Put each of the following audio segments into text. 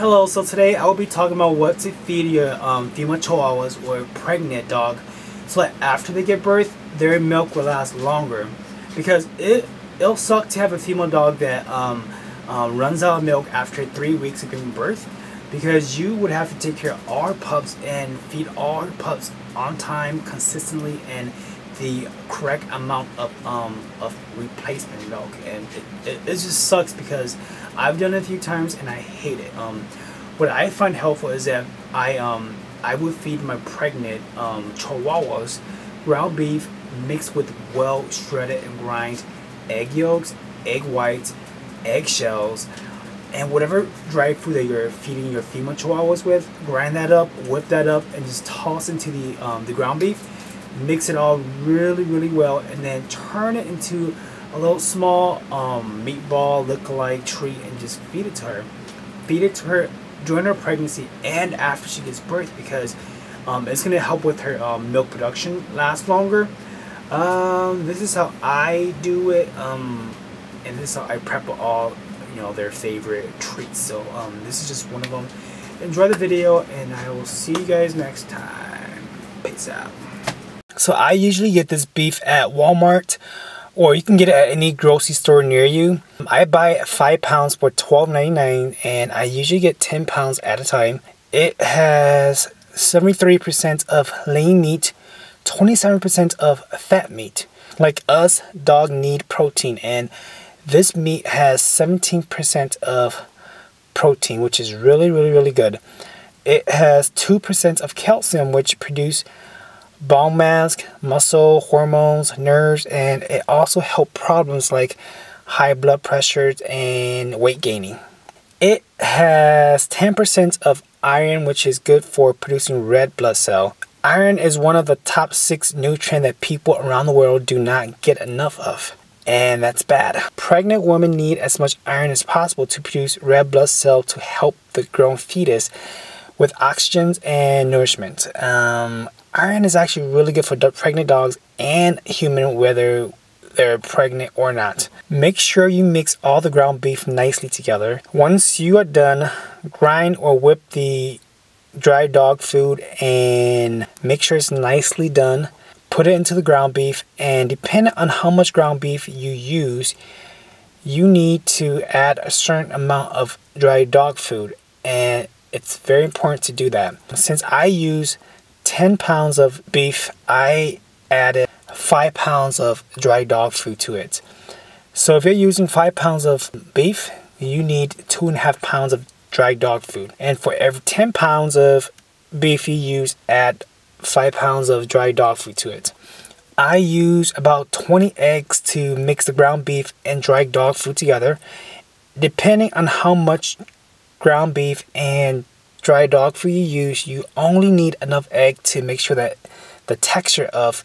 Hello, so today I will be talking about what to feed your female chihuahuas or pregnant dog so that after they give birth, their milk will last longer. Because it'll suck to have a female dog that runs out of milk after 3 weeks of giving birth, because you would have to take care of all our pups and feed all our pups on time, consistently, and the correct amount of replacement milk. And it just sucks because I've done it a few times and I hate it. What I find helpful is that I would feed my pregnant chihuahuas ground beef mixed with well shredded and grind egg yolks, egg whites, eggshells, and whatever dry food that you're feeding your female chihuahuas with. Grind that up, whip that up, and just toss into the ground beef. Mix it all really well, and then turn it into a little small meatball look-alike treat and just feed it to her. Feed it to her during her pregnancy and after she gives birth, because it's going to help with her milk production last longer. This is how I do it, and this is how I prep all their favorite treats. So this is just one of them. Enjoy the video, and I will see you guys next time. Peace out. So I usually get this beef at Walmart, or you can get it at any grocery store near you. I buy 5 pounds for $12.99, and I usually get 10 pounds at a time. It has 73% of lean meat, 27% of fat meat. Like us, dogs need protein, and this meat has 17% of protein, which is really good. It has 2% of calcium, which produce bone mass, muscle, hormones, nerves, and it also helps problems like high blood pressure and weight gaining. It has 10% of iron, which is good for producing red blood cell. Iron is one of the top 6 nutrients that people around the world do not get enough of, and that's bad. Pregnant women need as much iron as possible to produce red blood cell to help the growing fetus with oxygen and nourishment. Iron is actually really good for pregnant dogs and human, whether they're pregnant or not. Make sure you mix all the ground beef nicely together. Once you are done, grind or whip the dry dog food and make sure it's nicely done. Put it into the ground beef, and depending on how much ground beef you use, you need to add a certain amount of dry dog food, and it's very important to do that. Since I use 10 pounds of beef, I added 5 pounds of dry dog food to it. So if you're using 5 pounds of beef, you need 2.5 pounds of dry dog food. And for every 10 pounds of beef you use, add 5 pounds of dry dog food to it. I use about 20 eggs to mix the ground beef and dry dog food together. Depending on how much ground beef and dry dog food you use, you only need enough egg to make sure that the texture of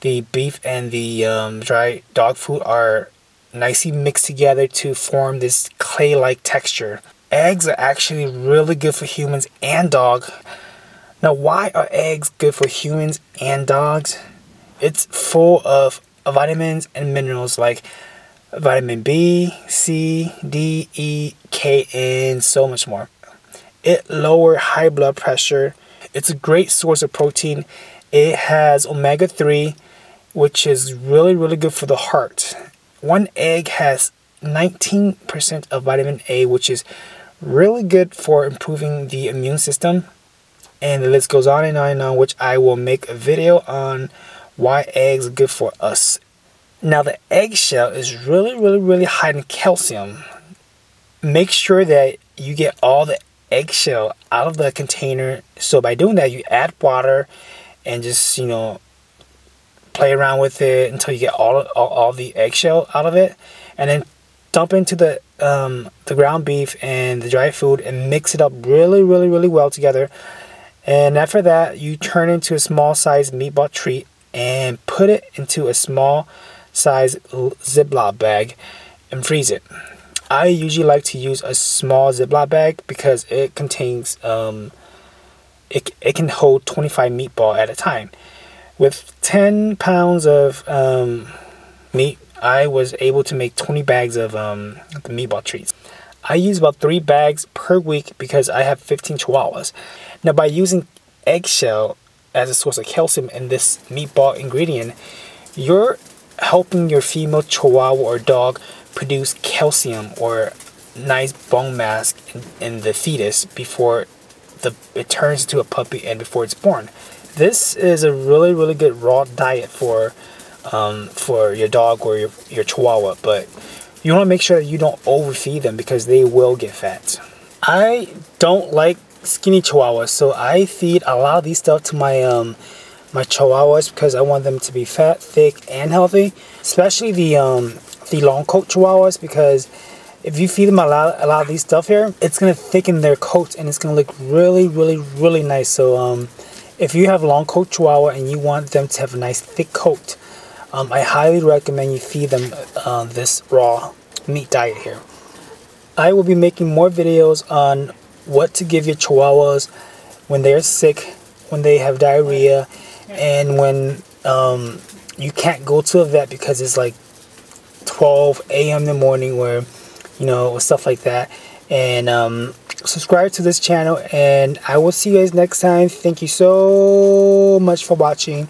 the beef and the dry dog food are nicely mixed together to form this clay-like texture. Eggs are actually really good for humans and dogs. Now, why are eggs good for humans and dogs? It's full of vitamins and minerals like vitamin B, C, D, E, K, and so much more. It lowers high blood pressure. It's a great source of protein. It has omega-3, which is really good for the heart. One egg has 19% of vitamin A, which is really good for improving the immune system. And the list goes on and on and on, which I will make a video on why eggs are good for us. Now, the eggshell is really high in calcium. Make sure that you get all the eggshell out of the container. So by doing that, you add water and just play around with it until you get all the eggshell out of it, and then dump into the ground beef and the dry food and mix it up really well together. And after that, you turn into a small size meatball treat and put it into a small size Ziploc bag and freeze it. I usually like to use a small Ziploc bag because it contains it can hold 25 meatball at a time. With 10 pounds of meat, I was able to make 20 bags of the meatball treats. I use about 3 bags per week because I have 15 Chihuahuas. Now by using eggshell as a source of calcium in this meatball ingredient, you're helping your female Chihuahua or dog produce calcium or nice bone mass in the fetus before it turns into a puppy and before it's born. This is a really good raw diet for your dog or your Chihuahua, but you want to make sure that you don't overfeed them because they will get fat. I don't like skinny Chihuahuas, so I feed a lot of these stuff to my my Chihuahuas because I want them to be fat, thick, and healthy. Especially the long coat Chihuahuas, because if you feed them a lot of these stuff here, it's gonna thicken their coats and it's gonna look really nice. So if you have long coat Chihuahua and you want them to have a nice thick coat, I highly recommend you feed them this raw meat diet here. I will be making more videos on what to give your Chihuahuas when they're sick, when they have diarrhea, and when you can't go to a vet because it's like 12 a.m. in the morning, where stuff like that. And subscribe to this channel, and I will see you guys next time. Thank you so much for watching.